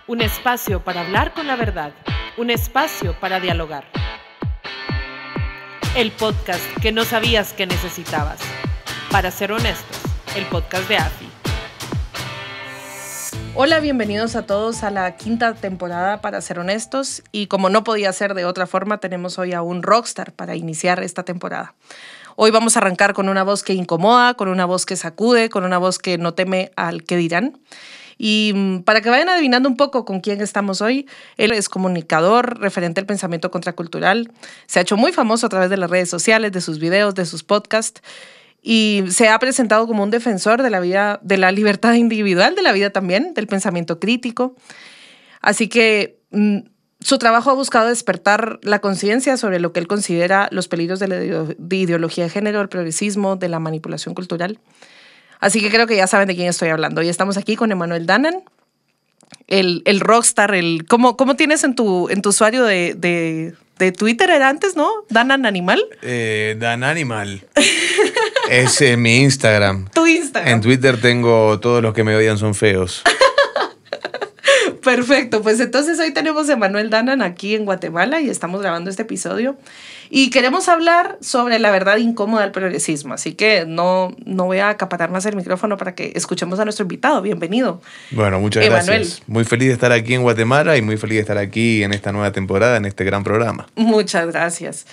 Un espacio para hablar con la verdad, un espacio para dialogar. El podcast que no sabías que necesitabas. Para ser honestos, el podcast de AFI. Hola, bienvenidos a todos a la quinta temporada Para ser honestos, y como no podía ser de otra forma, tenemos hoy a un rockstar para iniciar esta temporada. Hoy vamos a arrancar con una voz que incomoda, con una voz que sacude, con una voz que no teme al qué dirán. Y para que vayan adivinando un poco con quién estamos hoy, él es comunicador, referente al pensamiento contracultural, se ha hecho muy famoso a través de las redes sociales, de sus videos, de sus podcasts, y se ha presentado como un defensor de la vida, de la libertad individual, de la vida también, del pensamiento crítico. Así que su trabajo ha buscado despertar la conciencia sobre lo que él considera los peligros de la ideología de género, el progresismo, de la manipulación cultural. Así que creo que ya saben de quién estoy hablando. Hoy estamos aquí con Emmanuel Danan, el rockstar. ¿Cómo tienes en tu usuario de Twitter? Era antes, ¿no? ¿Danan Animal? Dan Animal. Es mi Instagram. Tu Instagram. En Twitter tengo todos los que me odian son feos. Perfecto, pues entonces hoy tenemos a Emmanuel Danan aquí en Guatemala y estamos grabando este episodio y queremos hablar sobre la verdad incómoda del progresismo, así que no voy a acaparar más el micrófono para que escuchemos a nuestro invitado. Bienvenido. Bueno, muchas Emmanuel. gracias. Muy feliz de estar aquí en Guatemala y muy feliz de estar aquí en esta nueva temporada, en este gran programa. Muchas gracias.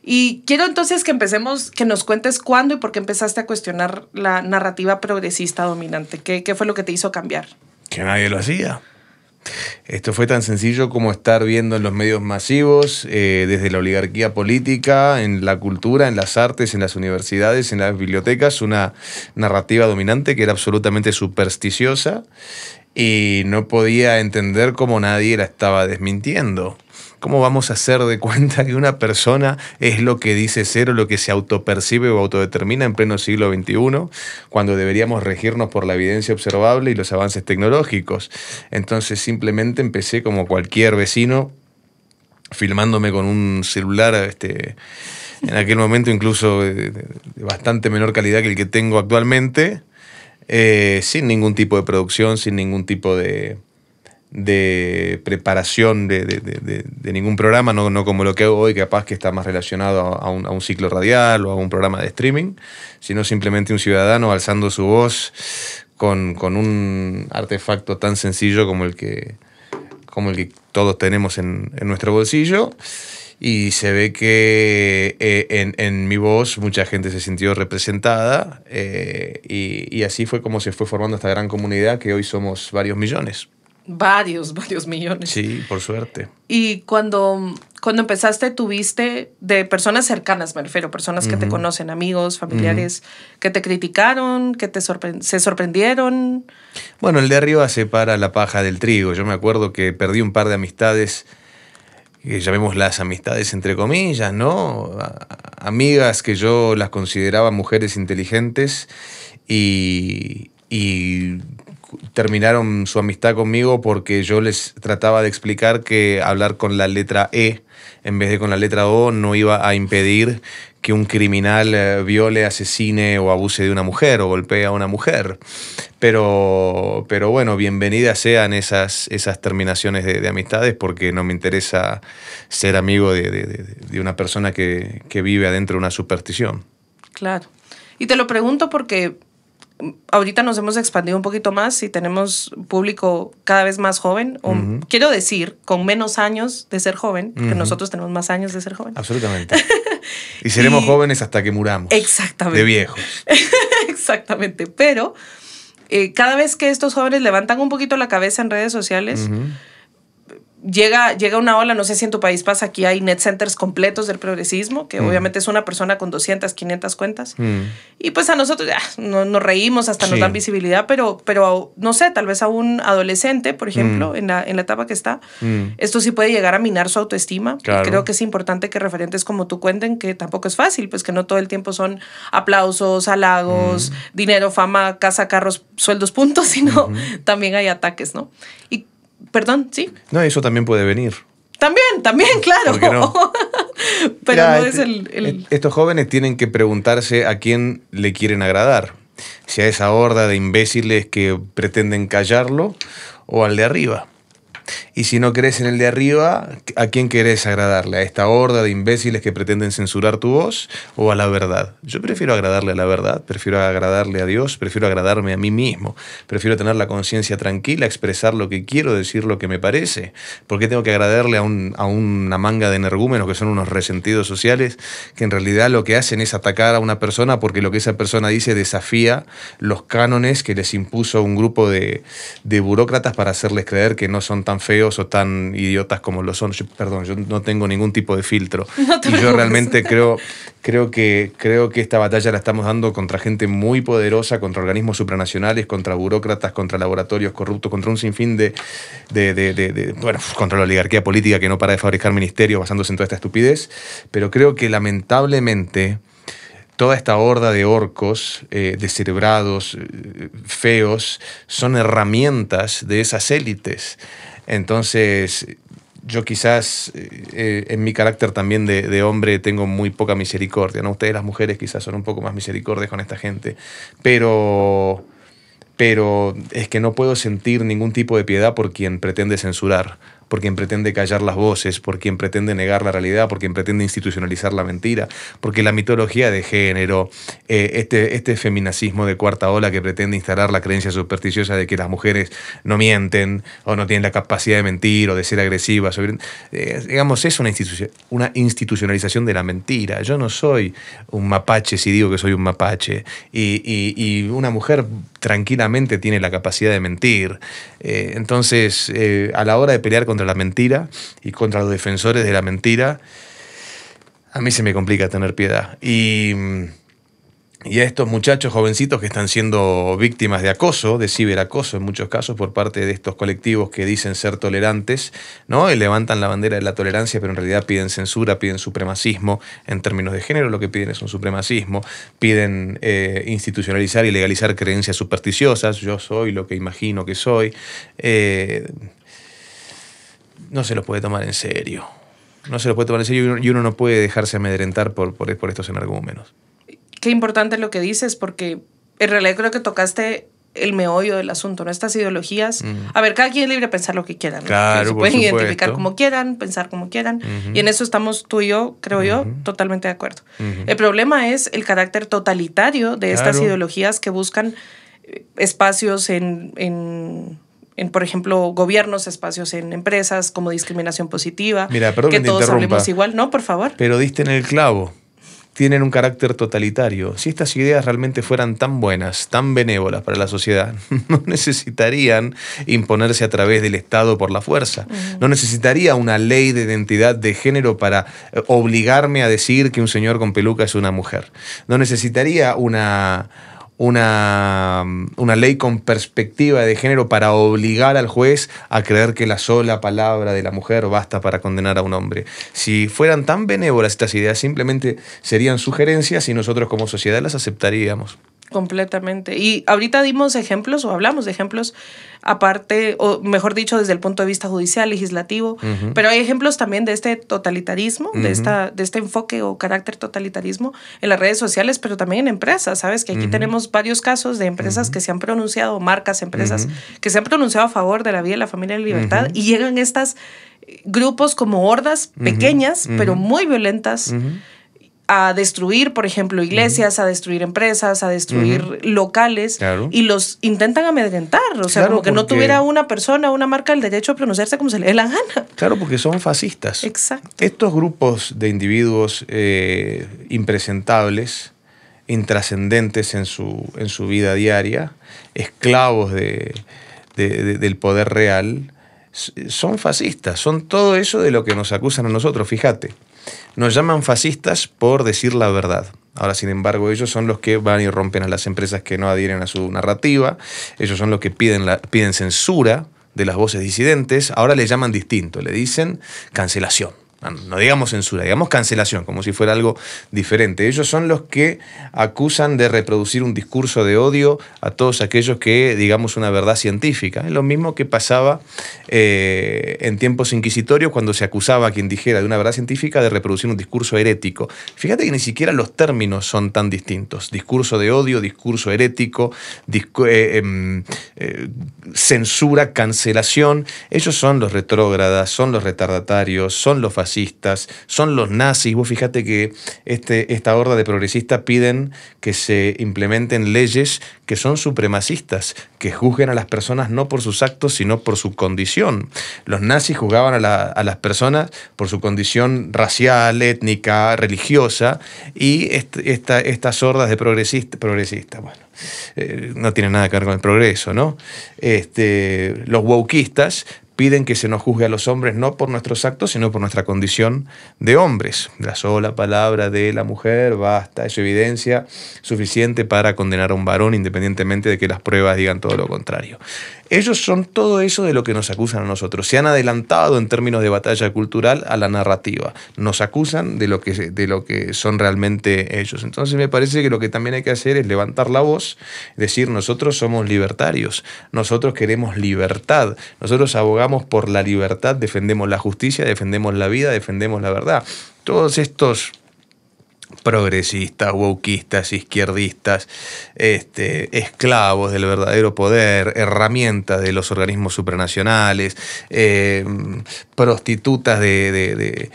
Y quiero entonces que empecemos, que nos cuentes cuándo y por qué empezaste a cuestionar la narrativa progresista dominante. ¿Qué fue lo que te hizo cambiar? Que nadie lo hacía. Esto fue tan sencillo como estar viendo en los medios masivos, desde la oligarquía política, en la cultura, en las artes, en las universidades, en las bibliotecas, una narrativa dominante que era absolutamente supersticiosa y no podía entender cómo nadie la estaba desmintiendo. ¿Cómo vamos a hacer de cuenta que una persona es lo que dice ser o lo que se autopercibe o autodetermina en pleno siglo XXI, cuando deberíamos regirnos por la evidencia observable y los avances tecnológicos? Entonces simplemente empecé como cualquier vecino, filmándome con un celular, en aquel momento incluso de bastante menor calidad que el que tengo actualmente, sin ningún tipo de producción, sin ningún tipo de preparación de ningún programa, no como lo que hago hoy, capaz que está más relacionado a un ciclo radial o a un programa de streaming, sino simplemente un ciudadano alzando su voz con un artefacto tan sencillo como el que todos tenemos en nuestro bolsillo. Y se ve que en mi voz mucha gente se sintió representada, y así fue como se fue formando esta gran comunidad que hoy somos varios millones. Varios millones. Sí, por suerte. Y cuando empezaste, tuviste de personas cercanas, me refiero, personas que te conocen, amigos, familiares, que te criticaron, que se sorprendieron. Bueno, el de arriba separa la paja del trigo. Yo me acuerdo que perdí un par de amistades, llamémoslas amistades entre comillas, ¿no? Amigas que yo las consideraba mujeres inteligentes y terminaron su amistad conmigo porque yo les trataba de explicar que hablar con la letra E en vez de con la letra O no iba a impedir que un criminal viole, asesine o abuse de una mujer o golpee a una mujer. Pero bueno, bienvenidas sean esas terminaciones de amistades, porque no me interesa ser amigo de una persona que vive adentro de una superstición. Claro. Y te lo pregunto porque ahorita nos hemos expandido un poquito más y tenemos público cada vez más joven, o quiero decir, con menos años de ser joven, porque nosotros tenemos más años de ser joven. Absolutamente. Y seremos jóvenes hasta que muramos. Exactamente. De viejos. Exactamente. Pero cada vez que estos jóvenes levantan un poquito la cabeza en redes sociales, llega una ola, no sé si en tu país pasa, aquí hay net centers completos del progresismo, que obviamente es una persona con 200, 500 cuentas. Y pues a nosotros ya nos reímos, hasta nos dan visibilidad, pero no sé, tal vez a un adolescente, por ejemplo, en la etapa que está, esto sí puede llegar a minar su autoestima. Claro. Y creo que es importante que referentes como tú cuenten que tampoco es fácil, pues que no todo el tiempo son aplausos, halagos, dinero, fama, casa, carros, sueldos, puntos, sino también hay ataques, ¿no? Y perdón, ¿sí? No, eso también puede venir. También, claro. ¿Por qué no? Pero ya, no es el... Estos jóvenes tienen que preguntarse a quién le quieren agradar. Si a esa horda de imbéciles que pretenden callarlo o al de arriba. Y si no crees en el de arriba, ¿a quién querés agradarle? ¿A esta horda de imbéciles que pretenden censurar tu voz o a la verdad? Yo prefiero agradarle a la verdad, prefiero agradarle a Dios, prefiero agradarme a mí mismo, prefiero tener la conciencia tranquila, expresar lo que quiero, decir lo que me parece. ¿Por qué tengo que agradarle a una manga de energúmenos que son unos resentidos sociales que en realidad lo que hacen es atacar a una persona porque lo que esa persona dice desafía los cánones que les impuso un grupo de burócratas para hacerles creer que no son tan feos o tan idiotas como lo son? Yo no tengo ningún tipo de filtro. Y yo realmente creo que esta batalla la estamos dando contra gente muy poderosa, contra organismos supranacionales, contra burócratas, contra laboratorios corruptos, contra un sinfín contra la oligarquía política que no para de fabricar ministerios basándose en toda esta estupidez. Pero creo que lamentablemente toda esta horda de orcos, descerebrados, feos, son herramientas de esas élites. Entonces, yo quizás en mi carácter también de hombre tengo muy poca misericordia, ¿no? Ustedes las mujeres quizás son un poco más misericordias con esta gente, pero es que no puedo sentir ningún tipo de piedad por quien pretende censurar, por quien pretende callar las voces, por quien pretende negar la realidad, por quien pretende institucionalizar la mentira, porque la mitología de género, este feminacismo de cuarta ola que pretende instalar la creencia supersticiosa de que las mujeres no mienten o no tienen la capacidad de mentir o de ser agresivas, digamos, es una institucionalización de la mentira. Yo no soy un mapache si digo que soy un mapache, y una mujer tranquilamente tiene la capacidad de mentir. Entonces, a la hora de pelear contra la mentira y contra los defensores de la mentira, a mí se me complica tener piedad. Y a estos muchachos jovencitos que están siendo víctimas de acoso, de ciberacoso en muchos casos, por parte de estos colectivos que dicen ser tolerantes, ¿no? Y levantan la bandera de la tolerancia, pero en realidad piden censura, piden supremacismo en términos de género. Lo que piden es un supremacismo, piden institucionalizar y legalizar creencias supersticiosas. Yo soy lo que imagino que soy. No se los puede tomar en serio. No se los puede tomar en serio y uno no puede dejarse amedrentar por estos energúmenos. Qué importante lo que dices, porque en realidad creo que tocaste el meollo del asunto, ¿no? Estas ideologías. A ver, cada quien es libre de pensar lo que quieran, ¿no? Claro, se pueden identificar como quieran, pensar como quieran. Y en eso estamos tú y yo, creo yo, totalmente de acuerdo. El problema es el carácter totalitario de estas ideologías que buscan espacios en, por ejemplo, gobiernos, espacios en empresas, como discriminación positiva. Mira, perdón que te todos interrumpa. hablemos igual. No, por favor. Pero diste en el clavo. Tienen un carácter totalitario. Si estas ideas realmente fueran tan buenas, tan benévolas para la sociedad, no necesitarían imponerse a través del Estado por la fuerza. No necesitaría una ley de identidad de género para obligarme a decir que un señor con peluca es una mujer. No necesitaría una ley con perspectiva de género para obligar al juez a creer que la sola palabra de la mujer basta para condenar a un hombre. Si fueran tan benévolas estas ideas, simplemente serían sugerencias y nosotros como sociedad las aceptaríamos. Completamente. Y ahorita dimos ejemplos o hablamos de ejemplos aparte, o mejor dicho, desde el punto de vista judicial, legislativo, pero hay ejemplos también de este totalitarismo, de este enfoque o carácter totalitarismo en las redes sociales, pero también en empresas. Sabes que aquí tenemos varios casos de empresas que se han pronunciado, marcas, empresas que se han pronunciado a favor de la vida, la familia y la libertad, y llegan estos grupos como hordas pequeñas, pero muy violentas, a destruir, por ejemplo, iglesias, a destruir empresas, a destruir locales, y los intentan amedrentar. O sea, como que no tuviera una persona, una marca, el derecho a pronunciarse como se le dé la gana. Claro, porque son fascistas. Exacto. Estos grupos de individuos impresentables, intrascendentes en su vida diaria, esclavos del poder real, son fascistas. Son todo eso de lo que nos acusan a nosotros. Fíjate. Nos llaman fascistas por decir la verdad. Ahora, sin embargo, ellos son los que van y rompen a las empresas que no adhieren a su narrativa. Ellos son los que piden censura de las voces disidentes. Ahora le llaman distinto, le dicen cancelación. no digamos censura, digamos cancelación, como si fuera algo diferente. Ellos son los que acusan de reproducir un discurso de odio a todos aquellos que digamos una verdad científica. Es lo mismo que pasaba en tiempos inquisitorios cuando se acusaba a quien dijera de una verdad científica de reproducir un discurso herético. Fíjate que ni siquiera los términos son tan distintos. Discurso de odio, discurso herético, censura, cancelación. Ellos son los retrógradas, son los retardatarios, son los fascistas, son los nazis. Vos fíjate que esta horda de progresistas piden que se implementen leyes que son supremacistas, que juzguen a las personas no por sus actos, sino por su condición. Los nazis juzgaban a las personas por su condición racial, étnica, religiosa, y estas hordas de progresistas, bueno, no tienen nada que ver con el progreso, ¿no? Los wokistas piden que se nos juzgue a los hombres no por nuestros actos, sino por nuestra condición de hombres. La sola palabra de la mujer basta, es evidencia suficiente para condenar a un varón, independientemente de que las pruebas digan todo lo contrario. Ellos son todo eso de lo que nos acusan a nosotros. Se han adelantado en términos de batalla cultural a la narrativa. Nos acusan de lo que son realmente ellos. Entonces me parece que lo que también hay que hacer es levantar la voz, decir nosotros somos libertarios, nosotros queremos libertad, nosotros abogamos por la libertad, defendemos la justicia, defendemos la vida, defendemos la verdad. Todos estos progresistas, wokistas, izquierdistas, esclavos del verdadero poder, herramientas de los organismos supranacionales, prostitutas de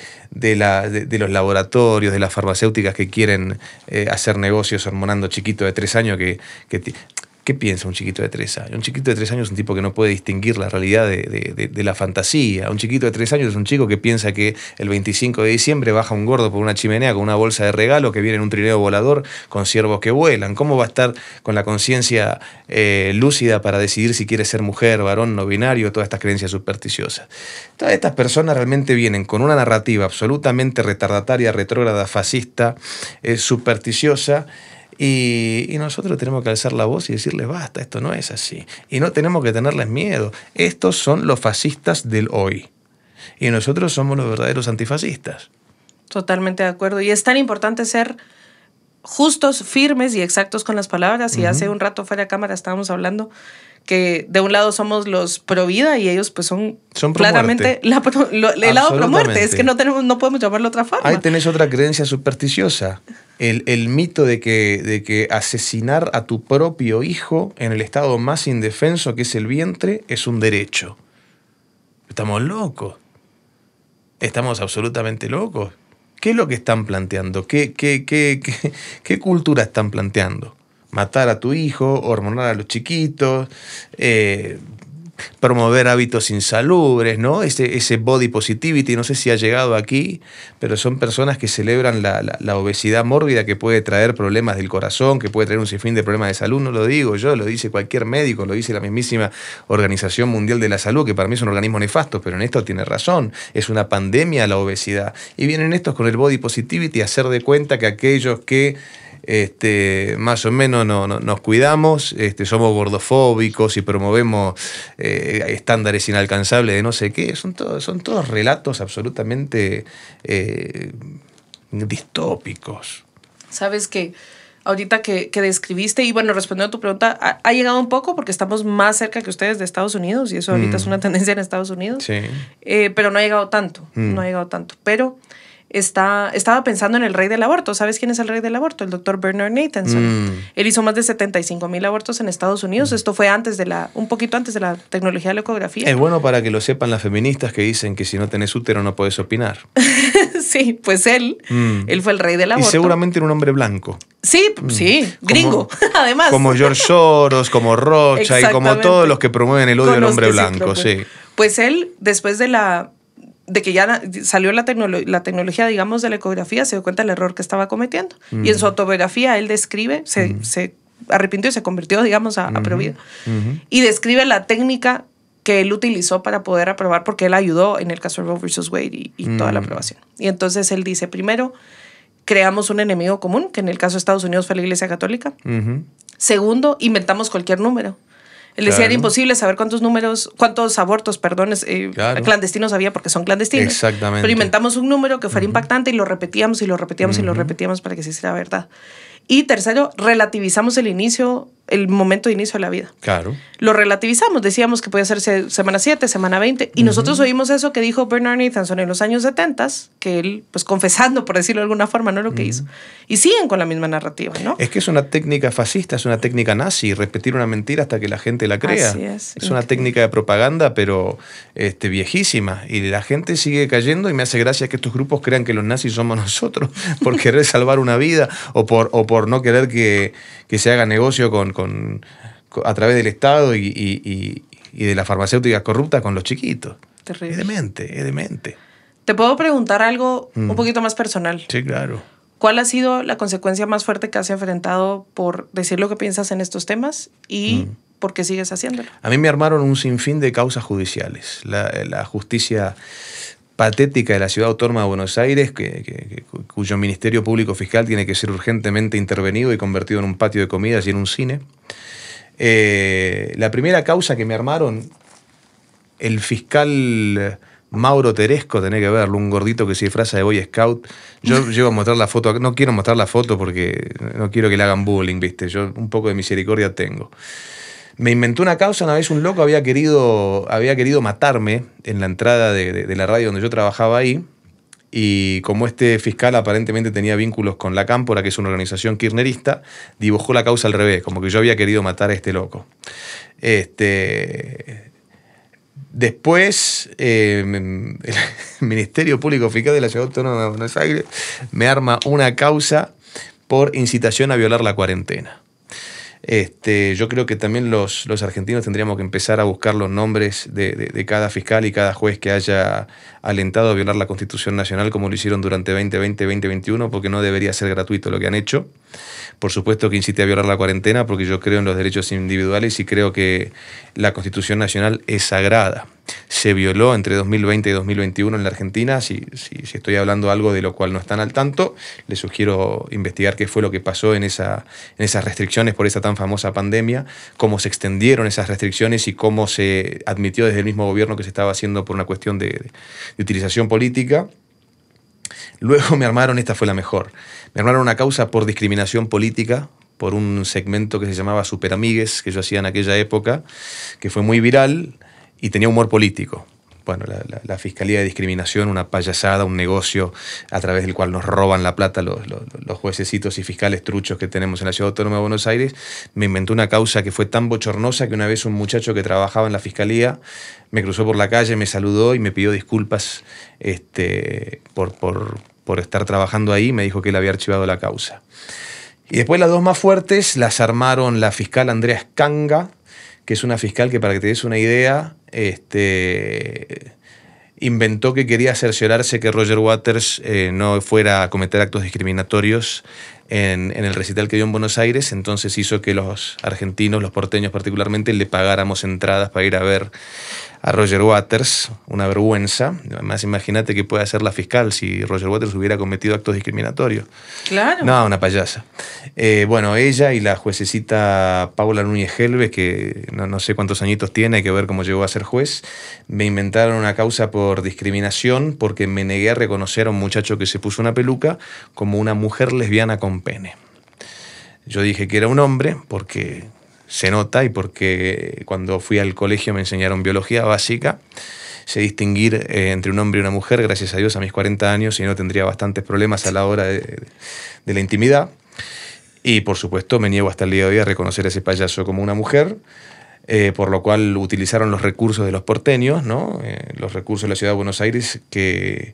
los laboratorios, de las farmacéuticas que quieren hacer negocios hormonando chiquitos de 3 años ¿Qué piensa un chiquito de 3 años? Un chiquito de 3 años es un tipo que no puede distinguir la realidad de la fantasía. Un chiquito de 3 años es un chico que piensa que el 25 de diciembre baja un gordo por una chimenea con una bolsa de regalo que viene en un trineo volador con ciervos que vuelan. ¿Cómo va a estar con la conciencia lúcida para decidir si quiere ser mujer, varón, no binario, todas estas creencias supersticiosas? Todas estas personas realmente vienen con una narrativa absolutamente retardataria, retrógrada, fascista, supersticiosa. Y nosotros tenemos que alzar la voz y decirles basta, esto no es así. Y no tenemos que tenerles miedo. Estos son los fascistas del hoy. Y nosotros somos los verdaderos antifascistas. Totalmente de acuerdo. Y es tan importante ser justos, firmes y exactos con las palabras. Y hace un rato fuera de cámara estábamos hablando que de un lado somos los pro vida y ellos pues son claramente el lado pro muerte. Es que no podemos llamarlo de otra forma. Ahí tenés otra creencia supersticiosa. El mito de que asesinar a tu propio hijo en el estado más indefenso que es el vientre es un derecho. Estamos locos. Estamos absolutamente locos. ¿Qué es lo que están planteando? ¿Qué cultura están planteando? Matar a tu hijo, hormonar a los chiquitos, promover hábitos insalubres, ¿no? Ese body positivity, no sé si ha llegado aquí, pero son personas que celebran la obesidad mórbida que puede traer problemas del corazón, que puede traer un sinfín de problemas de salud. No lo digo yo, lo dice cualquier médico, lo dice la mismísima Organización Mundial de la Salud, que para mí es un organismo nefasto, pero en esto tiene razón. Es una pandemia la obesidad. Y vienen estos con el body positivity a hacer de cuenta que aquellos que más o menos nos cuidamos, somos gordofóbicos y promovemos estándares inalcanzables de no sé qué. Son todos relatos absolutamente distópicos. Sabes que ahorita que describiste, y bueno, respondiendo a tu pregunta, ha llegado un poco porque estamos más cerca que ustedes de Estados Unidos, y eso ahorita es una tendencia en Estados Unidos. Sí. Pero no ha llegado tanto, no ha llegado tanto. Pero estaba pensando en el rey del aborto. ¿Sabes quién es el rey del aborto? El doctor Bernard Nathanson. Él hizo más de 75,000 abortos en Estados Unidos. Esto fue un poquito antes de la tecnología de la ecografía. Es bueno para que lo sepan las feministas que dicen que si no tenés útero no podés opinar. Sí, pues él fue el rey del aborto. Y seguramente era un hombre blanco. Sí, gringo, además. Como George Soros, como Rocha y como todos los que promueven el odio al hombre blanco. Sí. Pues él, después de que ya salió la tecnología, digamos, de la ecografía, se dio cuenta del error que estaba cometiendo. Y en su autobiografía él describe, se arrepintió y se convirtió, digamos, a pro vida. Y describe la técnica que él utilizó para poder aprobar, porque él ayudó en el caso de Roe versus Wade y toda la aprobación. Y entonces él dice, primero, creamos un enemigo común, que en el caso de Estados Unidos fue la Iglesia Católica. Segundo, inventamos cualquier número. Él decía, Claro. era imposible saber cuántos abortos, Claro. clandestinos había porque son clandestinos. Exactamente. Pero inventamos un número que fuera impactante y lo repetíamos y lo repetíamos y lo repetíamos para que se hiciera verdad. Y tercero, relativizamos el momento de inicio de la vida. Claro. Lo relativizamos, decíamos que podía hacerse semana 7, semana 20, y nosotros oímos eso que dijo Bernard Nathanson en los años 70, que él, pues confesando, por decirlo de alguna forma, no lo que hizo. Y siguen con la misma narrativa, ¿no? Es que es una técnica fascista, es una técnica nazi, repetir una mentira hasta que la gente la crea. Así es. Es una técnica de propaganda, pero viejísima. Y la gente sigue cayendo y me hace gracia que estos grupos crean que los nazis somos nosotros por querer salvar una vida o por no querer que se haga negocio a través del Estado y de la farmacéutica corrupta con los chiquitos. Terrible. Es demente. Te puedo preguntar algo un poquito más personal. Sí, claro. ¿Cuál ha sido la consecuencia más fuerte que has enfrentado por decir lo que piensas en estos temas y por qué sigues haciéndolo? A mí me armaron un sinfín de causas judiciales. La justicia patética de la Ciudad Autónoma de Buenos Aires, cuyo Ministerio Público Fiscal tiene que ser urgentemente intervenido y convertido en un patio de comidas y en un cine. La primera causa que me armaron, el fiscal Mauro Teresco, tenés que verlo, un gordito que se disfraza de Boy Scout. Yo llego a mostrar la foto, no quiero mostrar la foto porque no quiero que le hagan bullying, ¿viste? Yo un poco de misericordia tengo. Me inventó una causa, una vez un loco había querido matarme en la entrada de la radio donde yo trabajaba ahí, y como este fiscal aparentemente tenía vínculos con la Cámpora, que es una organización kirchnerista, dibujó la causa al revés, como que yo había querido matar a este loco. Después, el Ministerio Público Fiscal de la Ciudad Autónoma de Buenos Aires me arma una causa por incitación a violar la cuarentena. Yo creo que también los argentinos tendríamos que empezar a buscar los nombres de cada fiscal y cada juez que haya alentado a violar la Constitución Nacional como lo hicieron durante 2020 y 2021, porque no debería ser gratuito lo que han hecho. Por supuesto que incité a violar la cuarentena porque yo creo en los derechos individuales y creo que la Constitución Nacional es sagrada. Se violó entre 2020 y 2021 en la Argentina. Si estoy hablando algo de lo cual no están al tanto, les sugiero investigar qué fue lo que pasó en esas restricciones por esa tan famosa pandemia, cómo se extendieron esas restricciones y cómo se admitió desde el mismo gobierno que se estaba haciendo por una cuestión de utilización política. Luego me armaron, esta fue la mejor, me armaron una causa por discriminación política, por un segmento que se llamaba Superamigues, que yo hacía en aquella época, que fue muy viral y tenía humor político. Bueno, la Fiscalía de Discriminación, una payasada, un negocio a través del cual nos roban la plata los juececitos y fiscales truchos que tenemos en la Ciudad Autónoma de Buenos Aires. Me inventó una causa que fue tan bochornosa que una vez un muchacho que trabajaba en la Fiscalía me cruzó por la calle, me saludó y me pidió disculpas por estar trabajando ahí. Me dijo que él había archivado la causa. Y después las dos más fuertes las armaron la fiscal Andrea Scanga, que es una fiscal que, para que te des una idea, inventó que quería cerciorarse que Roger Waters no fuera a cometer actos discriminatorios en el recital que dio en Buenos Aires. Entonces hizo que los argentinos, los porteños particularmente, le pagáramos entradas para ir a ver a Roger Waters. Una vergüenza. Además, imagínate qué puede hacer la fiscal si Roger Waters hubiera cometido actos discriminatorios. Claro. No, una payasa. Bueno, ella y la juececita Paula Núñez Helves, que no sé cuántos añitos tiene, hay que ver cómo llegó a ser juez, me inventaron una causa por discriminación porque me negué a reconocer a un muchacho que se puso una peluca como una mujer lesbiana con pene. Yo dije que era un hombre porque se nota y porque cuando fui al colegio me enseñaron biología básica. Sé distinguir entre un hombre y una mujer, gracias a Dios, a mis 40 años, y no tendría bastantes problemas a la hora de la intimidad. Y por supuesto me niego hasta el día de hoy a reconocer a ese payaso como una mujer, por lo cual utilizaron los recursos de los porteños, ¿no? Los recursos de la Ciudad de Buenos Aires, que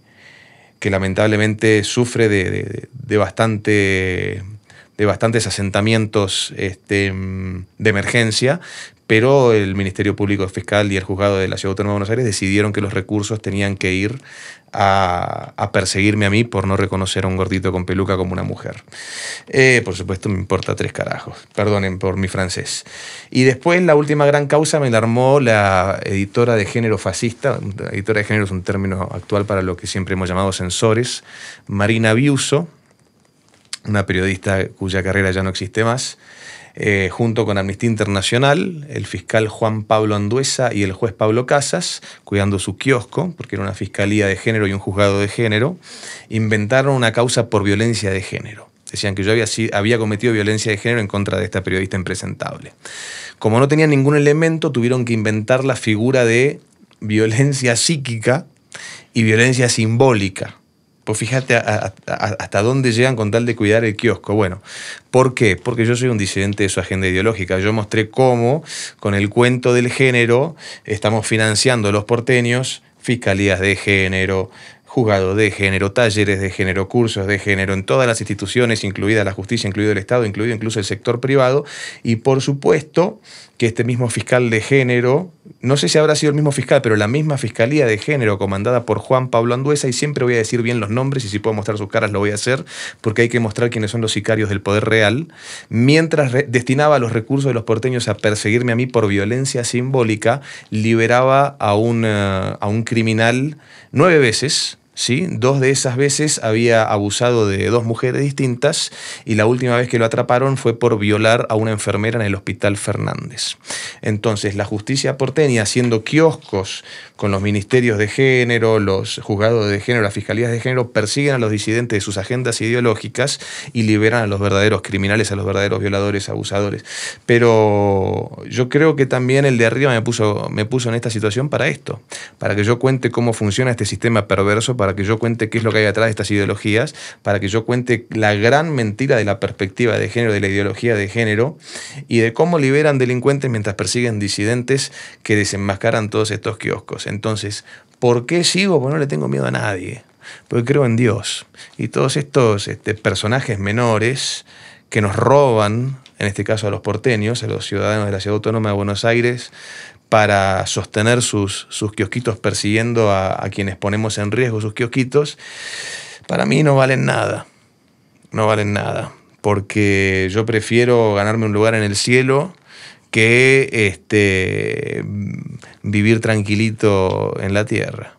lamentablemente sufre de bastantes asentamientos de emergencia, pero el Ministerio Público Fiscal y el Juzgado de la Ciudad Autónoma de Buenos Aires decidieron que los recursos tenían que ir a perseguirme a mí por no reconocer a un gordito con peluca como una mujer. Por supuesto me importa tres carajos, perdonen por mi francés. Y después la última gran causa me la armó la editora de género fascista. Editora de género es un término actual para lo que siempre hemos llamado censores, Marina Biuso, una periodista cuya carrera ya no existe más. junto con Amnistía Internacional, el fiscal Juan Pablo Anduesa y el juez Pablo Casas, cuidando su kiosco, porque era una fiscalía de género y un juzgado de género, inventaron una causa por violencia de género. Decían que yo había cometido violencia de género en contra de esta periodista impresentable. Como no tenían ningún elemento, tuvieron que inventar la figura de violencia psíquica y violencia simbólica. Pues fíjate hasta dónde llegan con tal de cuidar el kiosco. Bueno, ¿por qué? Porque yo soy un disidente de su agenda ideológica. Yo mostré cómo, con el cuento del género, estamos financiando los porteños fiscalías de género, juzgados de género, talleres de género, cursos de género en todas las instituciones, incluida la justicia, incluido el Estado, incluido incluso el sector privado. Y por supuesto que este mismo fiscal de género, no sé si habrá sido el mismo fiscal, pero la misma fiscalía de género comandada por Juan Pablo Anduesa, y siempre voy a decir bien los nombres, y si puedo mostrar sus caras lo voy a hacer, porque hay que mostrar quiénes son los sicarios del poder real, mientras destinaba los recursos de los porteños a perseguirme a mí por violencia simbólica, liberaba a un criminal 9 veces, ¿sí? 2 de esas veces había abusado de 2 mujeres distintas y la última vez que lo atraparon fue por violar a una enfermera en el Hospital Fernández. Entonces, la justicia porteña, haciendo kioscos con los ministerios de género, los juzgados de género, las fiscalías de género, persiguen a los disidentes de sus agendas ideológicas y liberan a los verdaderos criminales, a los verdaderos violadores, abusadores. Pero yo creo que también el de arriba me puso en esta situación para esto, para que yo cuente cómo funciona este sistema perverso, para que yo cuente qué es lo que hay atrás de estas ideologías, para que yo cuente la gran mentira de la perspectiva de género, de la ideología de género, y de cómo liberan delincuentes mientras persiguen disidentes que desenmascaran todos estos kioscos. Entonces, ¿por qué sigo? Pues no le tengo miedo a nadie, porque creo en Dios. Y todos estos personajes menores que nos roban, en este caso a los porteños, a los ciudadanos de la Ciudad Autónoma de Buenos Aires, para sostener sus kiosquitos persiguiendo a quienes ponemos en riesgo sus kiosquitos, para mí no valen nada. No valen nada. Porque yo prefiero ganarme un lugar en el cielo que vivir tranquilito en la tierra.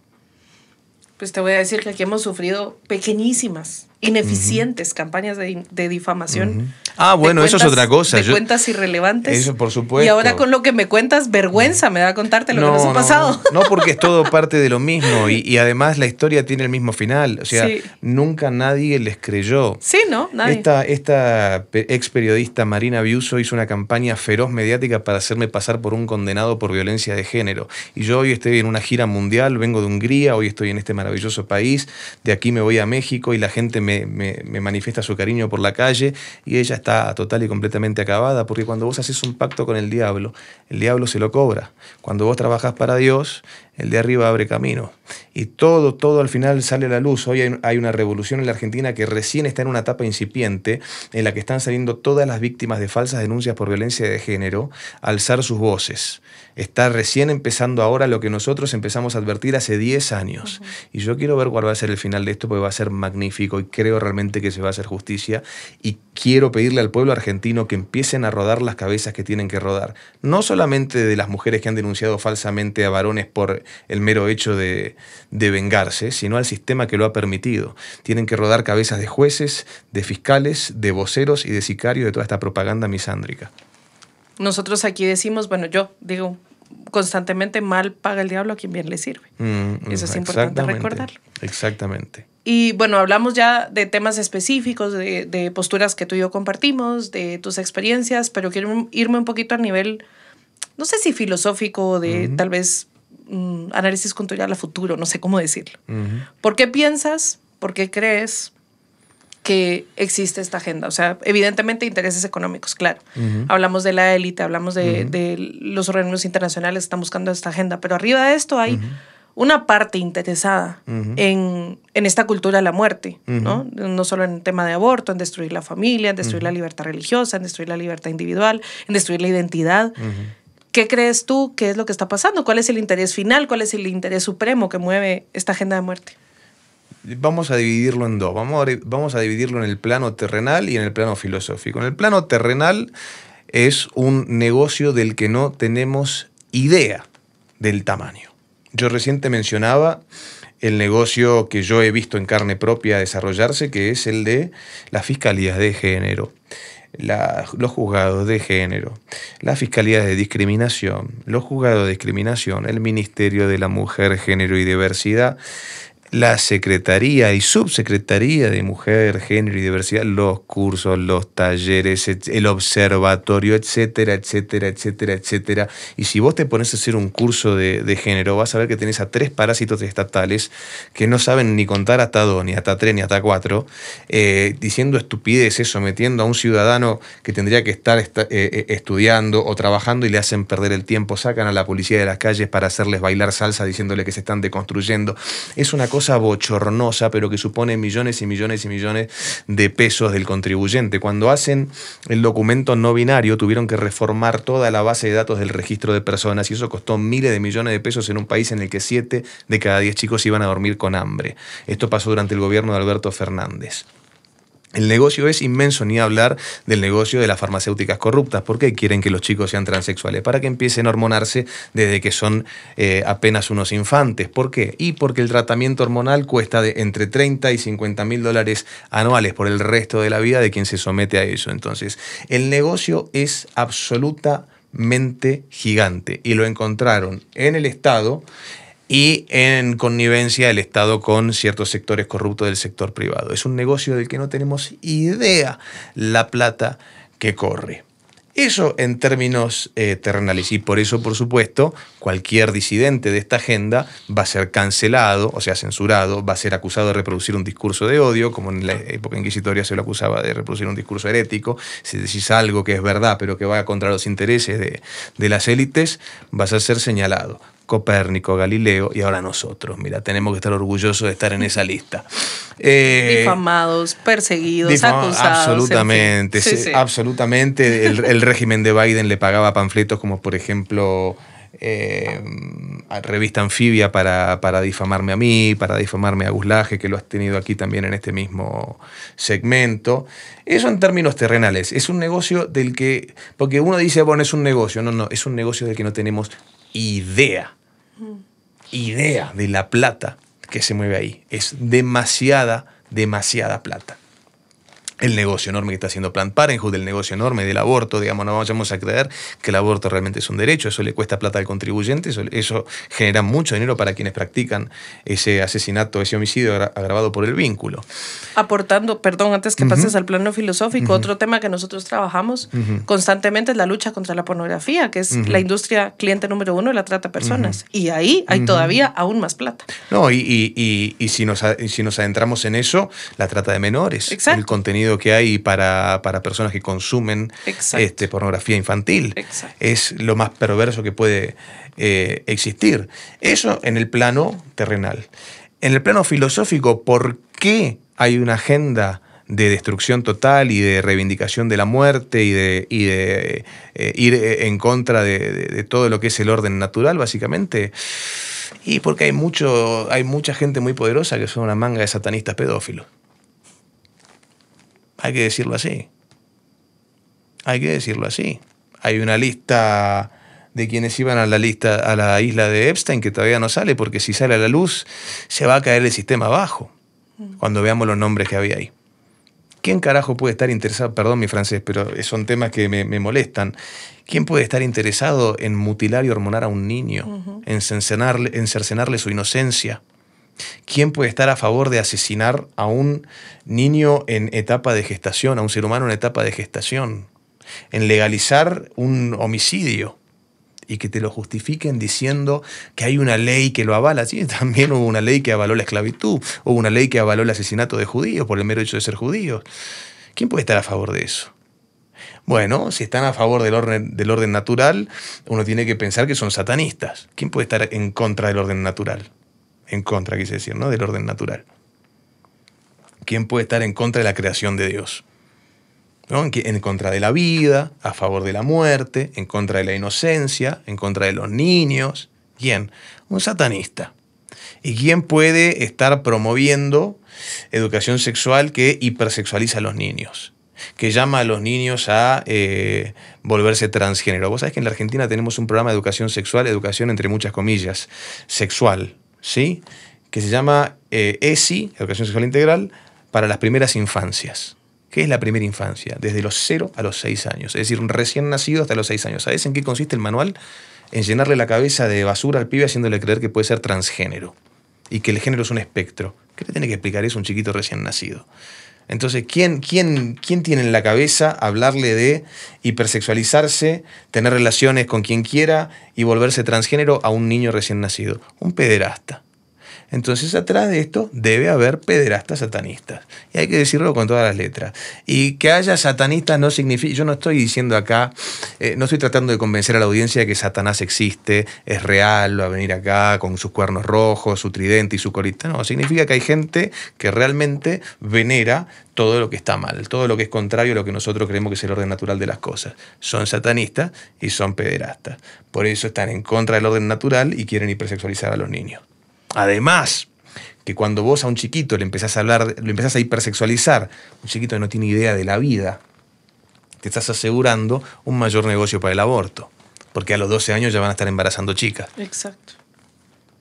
Pues te voy a decir que aquí hemos sufrido pequeñísimas, ineficientes campañas de difamación. Ah, bueno, eso es otra cosa. De cuentas irrelevantes. Eso, por supuesto. Y ahora con lo que me cuentas, vergüenza me da contarte lo que nos ha pasado. No, porque es todo parte de lo mismo. Y además la historia tiene el mismo final. O sea, sí. Nunca nadie les creyó. Sí, ¿no? Nadie. Esta ex periodista Marina Biuso hizo una campaña feroz mediática para hacerme pasar por un condenado por violencia de género. Y yo hoy estoy en una gira mundial, vengo de Hungría, hoy estoy en este maravilloso país, de aquí me voy a México y la gente me manifiesta su cariño por la calle y ella está total y completamente acabada, porque cuando vos haces un pacto con el diablo se lo cobra. Cuando vos trabajás para Dios, el de arriba abre camino. Y todo al final sale a la luz. Hoy hay una revolución en la Argentina que recién está en una etapa incipiente en la que están saliendo todas las víctimas de falsas denuncias por violencia de género a alzar sus voces. Está recién empezando ahora lo que nosotros empezamos a advertir hace 10 años. Y yo quiero ver cuál va a ser el final de esto, porque va a ser magnífico y creo realmente que se va a hacer justicia. Y quiero pedirle al pueblo argentino que empiecen a rodar las cabezas que tienen que rodar. No solamente de las mujeres que han denunciado falsamente a varones por el mero hecho de vengarse, sino al sistema que lo ha permitido. Tienen que rodar cabezas de jueces, de fiscales, de voceros y de sicarios de toda esta propaganda misándrica. Nosotros aquí decimos, bueno, yo digo constantemente, mal paga el diablo a quien bien le sirve. Eso es importante recordarlo. Exactamente. Y bueno, hablamos ya de temas específicos, de posturas que tú y yo compartimos, de tus experiencias, pero quiero irme un poquito a nivel, no sé si filosófico, de tal vez análisis cultural a futuro, no sé cómo decirlo. ¿Por qué piensas, por qué crees que existe esta agenda? O sea, evidentemente intereses económicos, claro. Hablamos de la élite, hablamos de los organismos internacionales que están buscando esta agenda, pero arriba de esto hay una parte interesada en esta cultura de la muerte, ¿no? No solo en el tema de aborto, en destruir la familia, en destruir la libertad religiosa, en destruir la libertad individual, en destruir la identidad. ¿Qué crees tú que es lo que está pasando? ¿Cuál es el interés final? ¿Cuál es el interés supremo que mueve esta agenda de muerte? Vamos a dividirlo en dos. Vamos a dividirlo en el plano terrenal y en el plano filosófico. En el plano terrenal es un negocio del que no tenemos idea del tamaño. Yo recién te mencionaba el negocio que yo he visto en carne propia desarrollarse, que es el de las fiscalías de género. los juzgados de género, las fiscalías de discriminación, los juzgados de discriminación, el Ministerio de la Mujer, Género y Diversidad, la Secretaría y Subsecretaría de Mujer, Género y Diversidad, los cursos, los talleres, el observatorio, etcétera, etcétera, etcétera, etcétera. Y si vos te pones a hacer un curso de género, vas a ver que tenés a 3 parásitos estatales que no saben ni contar hasta 2, ni hasta 3, ni hasta 4, diciendo estupideces, sometiendo a un ciudadano que tendría que estar estudiando o trabajando y le hacen perder el tiempo, sacan a la policía de las calles para hacerles bailar salsa diciéndole que se están deconstruyendo. Es una cosa bochornosa, pero que supone millones y millones y millones de pesos del contribuyente. Cuando hacen el documento no binario, tuvieron que reformar toda la base de datos del registro de personas y eso costó miles de millones de pesos en un país en el que 7 de cada 10 chicos iban a dormir con hambre. Esto pasó durante el gobierno de Alberto Fernández. El negocio es inmenso, ni hablar del negocio de las farmacéuticas corruptas. ¿Por qué quieren que los chicos sean transexuales? Para que empiecen a hormonarse desde que son apenas unos infantes. ¿Por qué? Y porque el tratamiento hormonal cuesta entre 30 y 50 mil dólares anuales por el resto de la vida de quien se somete a eso. Entonces, el negocio es absolutamente gigante y lo encontraron en el Estado y en connivencia el Estado con ciertos sectores corruptos del sector privado. Es un negocio del que no tenemos idea la plata que corre. Eso en términos terrenales. Y por eso, por supuesto, cualquier disidente de esta agenda va a ser cancelado, o sea, censurado, va a ser acusado de reproducir un discurso de odio, como en la época inquisitoria se lo acusaba de reproducir un discurso herético. Si decís algo que es verdad, pero que va contra los intereses de las élites, vas a ser señalado. Copérnico, Galileo y ahora nosotros. Mira, tenemos que estar orgullosos de estar en esa lista. Difamados, perseguidos, acusados. Absolutamente, en fin. Sí. Absolutamente. El régimen de Biden le pagaba panfletos como, por ejemplo, Revista Anfibia para difamarme a mí, para difamarme a Guslaje, que lo has tenido aquí también en este mismo segmento. Eso en términos terrenales. Es un negocio del que... Porque uno dice, bueno, es un negocio. No, es un negocio del que no tenemos idea de la plata que se mueve ahí. Es demasiada plata. El negocio enorme que está haciendo Planned Parenthood, el negocio enorme del aborto, digamos, no vamos a creer que el aborto realmente es un derecho, eso le cuesta plata al contribuyente, eso genera mucho dinero para quienes practican ese asesinato, ese homicidio agravado por el vínculo. Aportando, perdón, antes que pases al plano filosófico, otro tema que nosotros trabajamos constantemente es la lucha contra la pornografía, que es la industria cliente número 1 de la trata de personas. Y ahí hay todavía aún más plata. No, y si nos adentramos en eso, la trata de menores, exacto, el contenido que hay para personas que consumen pornografía infantil. Exacto. Es lo más perverso que puede existir. Eso en el plano terrenal. En el plano filosófico, ¿por qué hay una agenda de destrucción total y de reivindicación de la muerte y de ir en contra de todo lo que es el orden natural, básicamente? Y porque hay mucha gente muy poderosa que son una manga de satanistas pedófilos. Hay que decirlo así. Hay una lista de quienes iban a la isla de Epstein que todavía no sale, porque si sale a la luz se va a caer el sistema abajo cuando veamos los nombres que había ahí. ¿Quién carajo puede estar interesado? Perdón mi francés, pero son temas que me molestan. ¿Quién puede estar interesado en mutilar y hormonar a un niño? En cercenarle su inocencia. ¿Quién puede estar a favor de asesinar a un niño en etapa de gestación, a un ser humano en etapa de gestación? En legalizar un homicidio y que te lo justifiquen diciendo que hay una ley que lo avala. Sí, también hubo una ley que avaló la esclavitud, hubo una ley que avaló el asesinato de judíos por el mero hecho de ser judíos. ¿Quién puede estar a favor de eso? Bueno, si están a favor del orden natural, uno tiene que pensar que son satanistas. ¿Quién puede estar en contra del orden natural? En contra, quise decir, ¿no? Del orden natural. ¿Quién puede estar en contra de la creación de Dios? ¿No? En contra de la vida, a favor de la muerte, en contra de la inocencia, en contra de los niños. ¿Quién? Un satanista. ¿Y quién puede estar promoviendo educación sexual que hipersexualiza a los niños? Que llama a los niños a volverse transgénero. Vos sabés que en la Argentina tenemos un programa de educación sexual, educación entre muchas comillas, sexual, ¿sí? Que se llama ESI, Educación Sexual Integral, para las primeras infancias. ¿Qué es la primera infancia? Desde los 0 a los 6 años. Es decir, un recién nacido hasta los 6 años. ¿Sabes en qué consiste el manual? En llenarle la cabeza de basura al pibe haciéndole creer que puede ser transgénero y que el género es un espectro. ¿Qué le tiene que explicar eso a un chiquito recién nacido? Entonces, ¿quién tiene en la cabeza hablarle de hipersexualizarse, tener relaciones con quien quiera y volverse transgénero a un niño recién nacido? Un pederasta. Entonces, atrás de esto debe haber pederastas satanistas. Y hay que decirlo con todas las letras. Y que haya satanistas no significa... Yo no estoy diciendo acá, no estoy tratando de convencer a la audiencia de que Satanás existe, es real, va a venir acá con sus cuernos rojos, su tridente y su colita. No, significa que hay gente que realmente venera todo lo que está mal, todo lo que es contrario a lo que nosotros creemos que es el orden natural de las cosas. Son satanistas y son pederastas. Por eso están en contra del orden natural y quieren hipersexualizar a los niños. Además, que cuando vos a un chiquito le empezás a hablar, lo empezás a hipersexualizar, un chiquito que no tiene idea de la vida, te estás asegurando un mayor negocio para el aborto. Porque a los 12 años ya van a estar embarazando chicas. Exacto.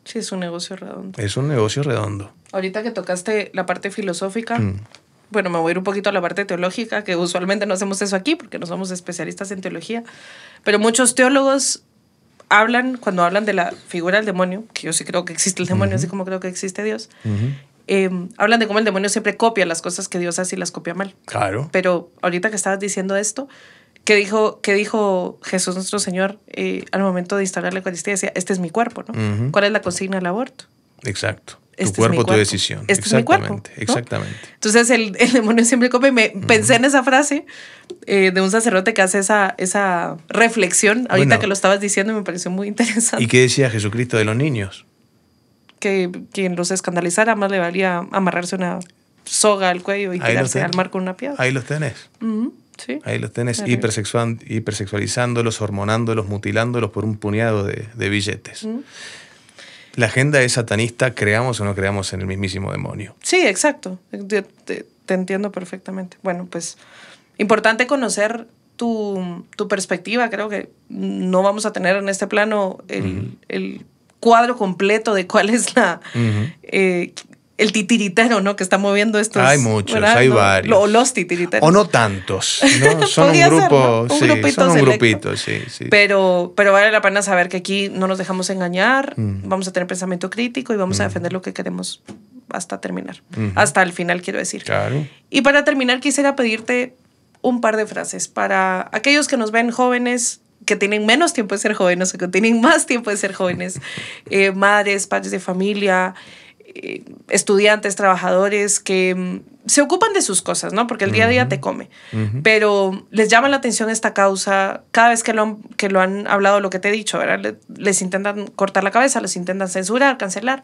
Sí, es un negocio redondo. Es un negocio redondo. Ahorita que tocaste la parte filosófica, bueno, me voy a ir un poquito a la parte teológica, que usualmente no hacemos eso aquí porque no somos especialistas en teología, pero muchos teólogos cuando hablan de la figura del demonio, que yo sí creo que existe el demonio, así como creo que existe Dios, hablan de cómo el demonio siempre copia las cosas que Dios hace y las copia mal. Claro. Pero ahorita que estabas diciendo esto, ¿qué dijo Jesús nuestro Señor al momento de instaurar la Eucaristía? Decía, este es mi cuerpo, ¿no? ¿Cuál es la consigna del aborto? Exacto. Tu cuerpo, tu decisión. Este es mi cuerpo, ¿no? Exactamente. Entonces el demonio siempre copia. Pensé en esa frase de un sacerdote que hace esa reflexión ahorita que lo estabas diciendo y me pareció muy interesante. ¿Y qué decía Jesucristo de los niños? Que quien los escandalizara más le valía amarrarse una soga al cuello y tirarse al mar con una piedra. Ahí los tenés. Sí. Ahí los tenés, hipersexualizándolos, hormonándolos, mutilándolos por un puñado de billetes. La agenda es satanista, creamos o no creamos en el mismísimo demonio. Sí, exacto. Te entiendo perfectamente. Bueno, pues importante conocer tu perspectiva. Creo que no vamos a tener en este plano el cuadro completo de cuál es el titiritero, ¿no? Que está moviendo estos... Hay muchos, ¿verdad? Hay varios. O los titiriteros. O no tantos, ¿no? Son un grupo, ser, ¿no? Son un grupito, sí. Pero vale la pena saber que aquí no nos dejamos engañar, vamos a tener pensamiento crítico y vamos a defender lo que queremos hasta terminar. Hasta el final, quiero decir. Claro. Y para terminar, quisiera pedirte un par de frases para aquellos que nos ven jóvenes, que tienen menos tiempo de ser jóvenes o que tienen más tiempo de ser jóvenes, madres, padres de familia, estudiantes, trabajadores que se ocupan de sus cosas, ¿no? Porque el día a día te come. Pero les llama la atención esta causa. Cada vez que lo han hablado, lo que te he dicho, ¿verdad? Les intentan cortar la cabeza, les intentan censurar, cancelar.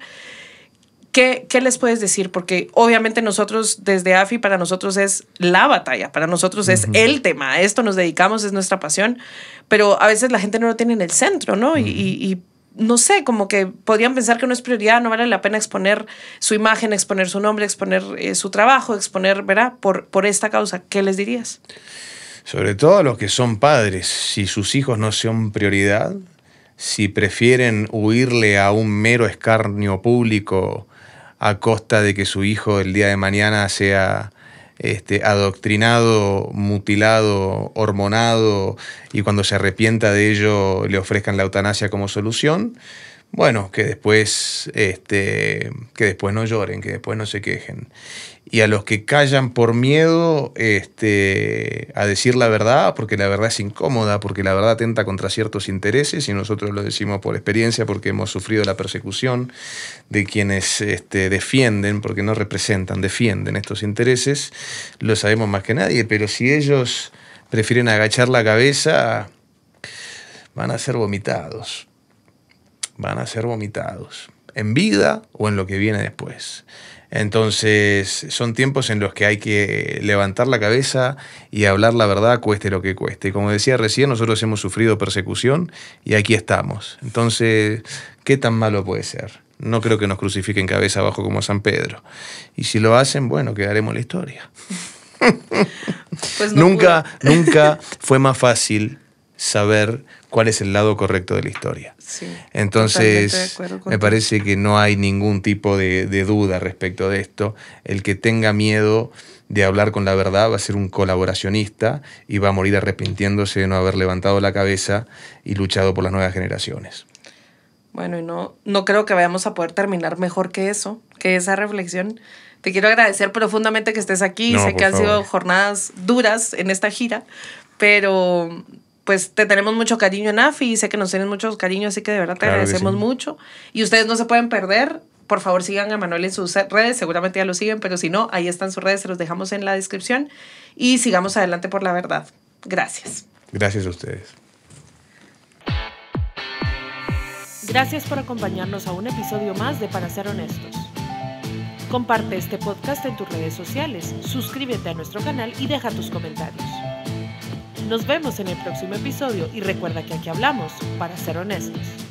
¿Qué les puedes decir? Porque obviamente nosotros desde AFI, para nosotros es la batalla, para nosotros es el tema. A esto nos dedicamos, es nuestra pasión. Pero a veces la gente no lo tiene en el centro, ¿no? Y no sé, como que podrían pensar que no es prioridad, no vale la pena exponer su imagen, exponer su nombre, exponer su trabajo, exponer, ¿verdad? Por esta causa. ¿Qué les dirías? Sobre todo a los que son padres, si sus hijos no son prioridad, si prefieren huirle a un mero escarnio público a costa de que su hijo el día de mañana sea adoctrinado, mutilado, hormonado y cuando se arrepienta de ello le ofrezcan la eutanasia como solución, bueno, que después no lloren, que después no se quejen. Y a los que callan por miedo a decir la verdad, porque la verdad es incómoda, porque la verdad atenta contra ciertos intereses, y nosotros lo decimos por experiencia, porque hemos sufrido la persecución de quienes defienden, porque no representan, defienden estos intereses, lo sabemos más que nadie, pero si ellos prefieren agachar la cabeza, van a ser vomitados. Van a ser vomitados, en vida o en lo que viene después. Entonces, son tiempos en los que hay que levantar la cabeza y hablar la verdad, cueste lo que cueste. Como decía recién, nosotros hemos sufrido persecución y aquí estamos. Entonces, ¿qué tan malo puede ser? No creo que nos crucifiquen cabeza abajo como San Pedro. Y si lo hacen, bueno, quedaremos en la historia. Pues no nunca fue más fácil saber cuál es el lado correcto de la historia. Sí, entonces, me parece que no hay ningún tipo de duda respecto de esto. El que tenga miedo de hablar con la verdad va a ser un colaboracionista y va a morir arrepintiéndose de no haber levantado la cabeza y luchado por las nuevas generaciones. Bueno, y no creo que vayamos a poder terminar mejor que eso, que esa reflexión. Te quiero agradecer profundamente que estés aquí. Sé que han sido jornadas duras en esta gira, pero pues te tenemos mucho cariño en AFI y sé que nos tienes mucho cariño, así que de verdad te agradecemos mucho. Y ustedes no se pueden perder. Por favor, sigan a Manuel en sus redes, seguramente ya lo siguen, pero si no, ahí están sus redes, se los dejamos en la descripción. Y sigamos adelante por la verdad. Gracias. Gracias a ustedes. Gracias por acompañarnos a un episodio más de Para Ser Honestos. Comparte este podcast en tus redes sociales, suscríbete a nuestro canal y deja tus comentarios. Nos vemos en el próximo episodio y recuerda que aquí hablamos para ser honestos.